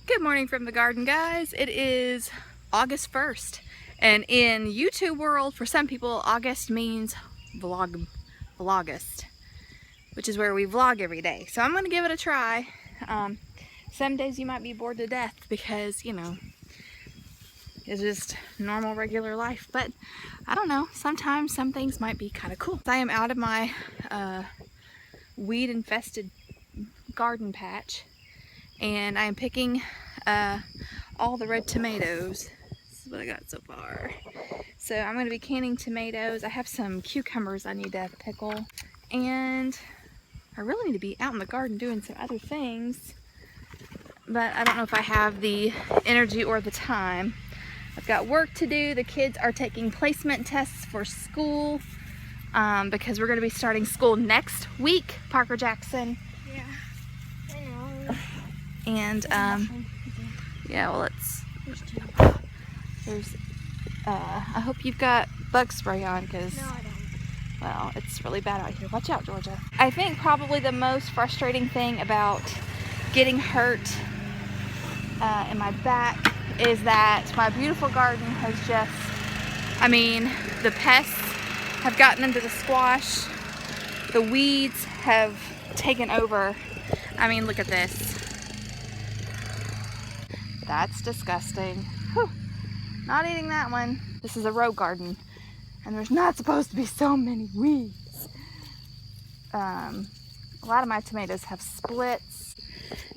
Good morning from the garden, guys. It is August 1st, and in YouTube world, for some people, August means Vlogust, which is where we vlog every day. So I'm going to give it a try. Some days you might be bored to death because, you know, it's just normal, regular life. But I don't know, sometimes some things might be kind of cool. I am out of my weed-infested garden patch, and I am picking all the red tomatoes. This is what I got so far. So I'm going to be canning tomatoes. I have some cucumbers I need to pickle, and I really need to be out in the garden doing some other things, but I don't know if I have the energy or the time. I've got work to do. The kids are taking placement tests for school because we're going to be starting school next week, Parker Jackson. Yeah, I know. And yeah, well, I hope you've got bug spray on, because, No, I don't. well, it's really bad out here. Watch out, Georgia. I think probably the most frustrating thing about getting hurt in my back is that my beautiful garden has just, I mean, the pests have gotten into the squash. The weeds have taken over. I mean, look at this. That's disgusting. Whew. Not eating that one. This is a row garden, and there's not supposed to be so many weeds. A lot of my tomatoes have splits.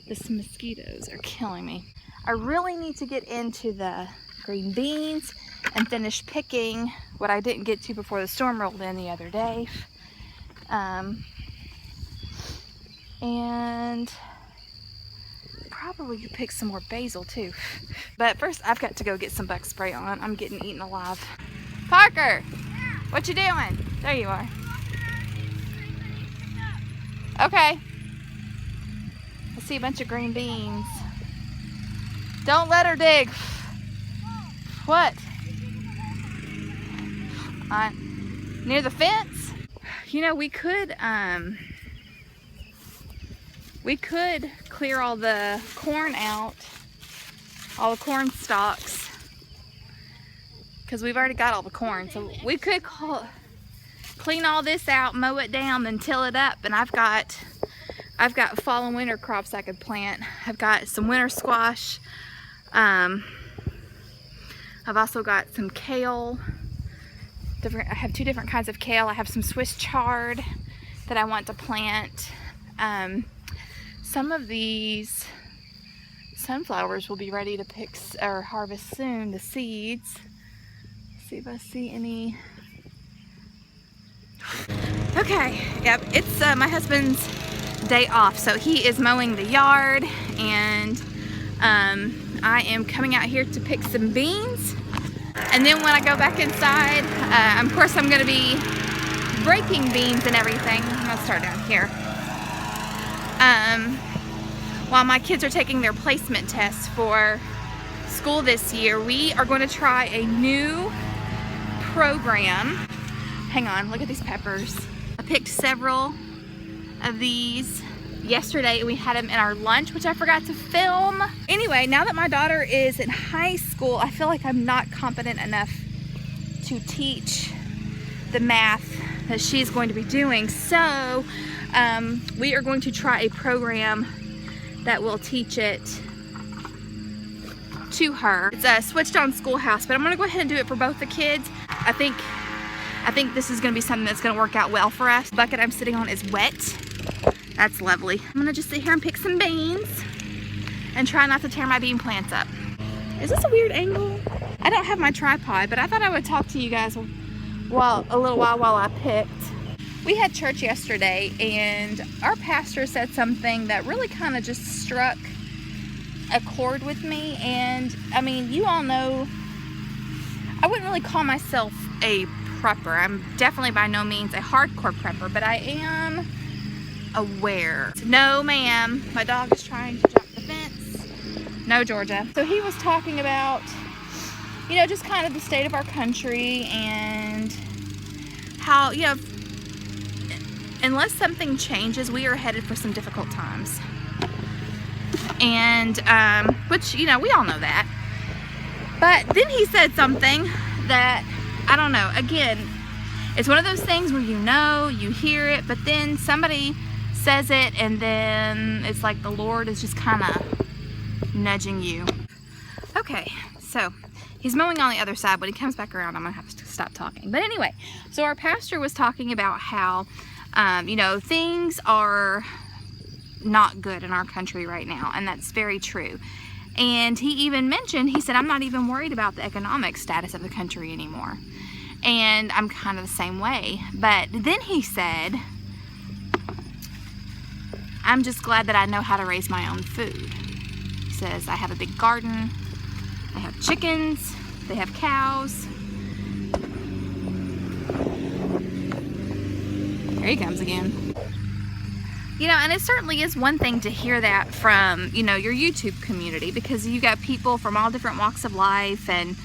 The mosquitoes are killing me. I really need to get into the green beans and finish picking what I didn't get to before the storm rolled in the other day. And probably pick some more basil too. But first I've got to go get some bug spray on. I'm getting eaten alive. Parker, what you doing? There you are. Okay. I see a bunch of green beans. Don't let her dig. What? Near the fence? You know, we could clear all the corn out, all the corn stalks, because we've already got all the corn. So we could clean all this out, mow it down, then till it up. And I've got fall and winter crops I could plant. I've got some winter squash. I've also got some kale. I have two different kinds of kale. I have some Swiss chard that I want to plant. Some of these sunflowers will be ready to pick or harvest soon, the seeds. Let's see if I see any. Okay, yep, it's my husband's day off, so he is mowing the yard, and I am coming out here to pick some beans. And then when I go back inside, of course I'm going to be breaking beans and everything. I'll start down here. While my kids are taking their placement tests for school this year, we are going to try a new program. Hang on, look at these peppers. I picked several of these yesterday. We had them in our lunch, which I forgot to film. Anyway, now that my daughter is in high school, I feel like I'm not competent enough to teach the math that she's going to be doing. So we are going to try a program that will teach it to her. It's switched on Schoolhouse, but I'm going to go ahead and do it for both the kids. I think this is going to be something that's going to work out well for us. The bucket I'm sitting on is wet. That's lovely. I'm going to just sit here and pick some beans and try not to tear my bean plants up. Is this a weird angle? I don't have my tripod, but I thought I would talk to you guys a little while I picked. We had church yesterday, and our pastor said something that really kind of just struck a chord with me. And I mean, you all know, I wouldn't really call myself a prepper. I'm definitely by no means a hardcore prepper, but I am aware. No, ma'am, my dog is trying to jump the fence. No, Georgia. So he was talking about, you know, just kind of the state of our country and how, you know, unless something changes, we are headed for some difficult times. And, which, you know, we all know that. But then he said something that, I don't know, again, it's one of those things where you know, you hear it, but then somebody says it, and then it's like the Lord is just kind of nudging you. Okay, so he's mowing on the other side. When he comes back around, I'm gonna have to stop talking. But anyway, so our pastor was talking about how, you know, things are not good in our country right now, and that's very true. And he even mentioned, he said, I'm not even worried about the economic status of the country anymore. And I'm kind of the same way. But then he said, I'm just glad that I know how to raise my own food. He says, I have a big garden, I have chickens, they have cows. There he comes again. You know, and it certainly is one thing to hear that from, you know, your YouTube community, because you got people from all different walks of life, and,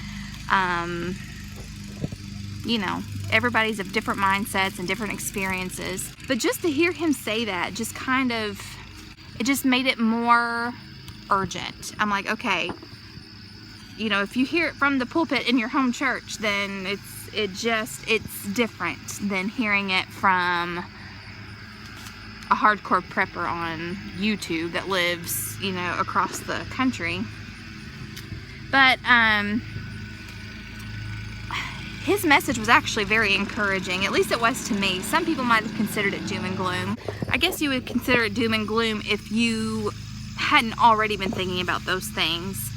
you know, everybody's of different mindsets and different experiences. But just to hear him say that just kind of, it just made it more urgent. I'm like, okay, you know, if you hear it from the pulpit in your home church, then it's different than hearing it from a hardcore prepper on YouTube that lives, you know, across the country. But his message was actually very encouraging. At least it was to me. Some people might have considered it doom and gloom. I guess you would consider it doom and gloom if you hadn't already been thinking about those things.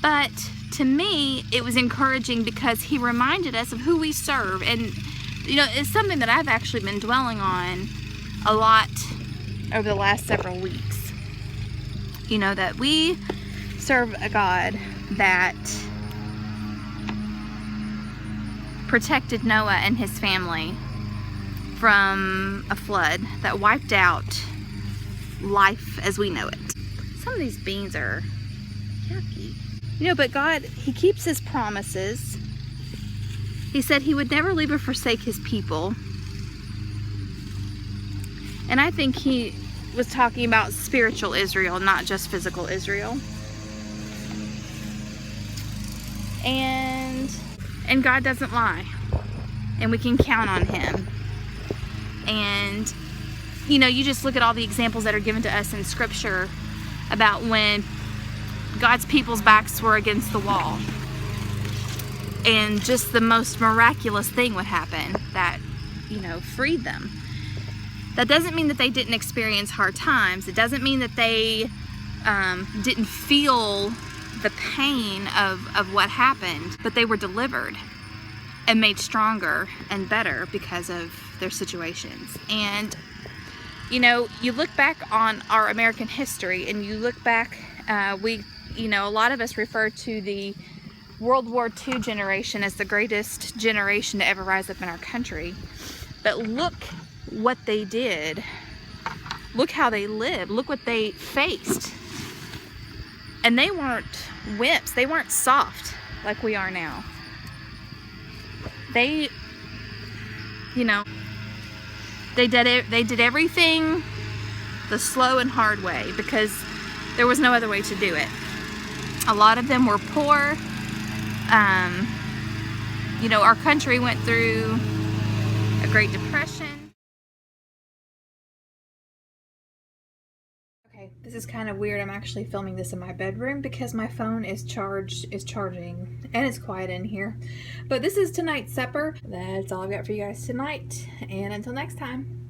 But to me, it was encouraging because he reminded us of who we serve. And you know, it's something that I've actually been dwelling on a lot over the last several weeks. You know, that we serve a God that protected Noah and his family from a flood that wiped out life as we know it. Some of these beans are yucky. You know, but God, He keeps His promises. He said He would never leave or forsake His people. And I think He was talking about spiritual Israel, not just physical Israel. And God doesn't lie. And we can count on Him. And, you know, you just look at all the examples that are given to us in Scripture about when God's people's backs were against the wall. And just the most miraculous thing would happen that, you know, freed them. That doesn't mean that they didn't experience hard times. It doesn't mean that they didn't feel the pain of what happened, but they were delivered and made stronger and better because of their situations. And, you know, you look back on our American history and you look back, you know, a lot of us refer to the World War II generation as the greatest generation to ever rise up in our country. But look what they did. Look how they lived. Look what they faced. And they weren't wimps. They weren't soft like we are now. They, you know, they did everything the slow and hard way because there was no other way to do it. A lot of them were poor. You know, our country went through a Great Depression. Okay, this is kind of weird. I'm actually filming this in my bedroom because my phone is charging, and it's quiet in here. But this is tonight's supper. That's all I've got for you guys tonight, and until next time.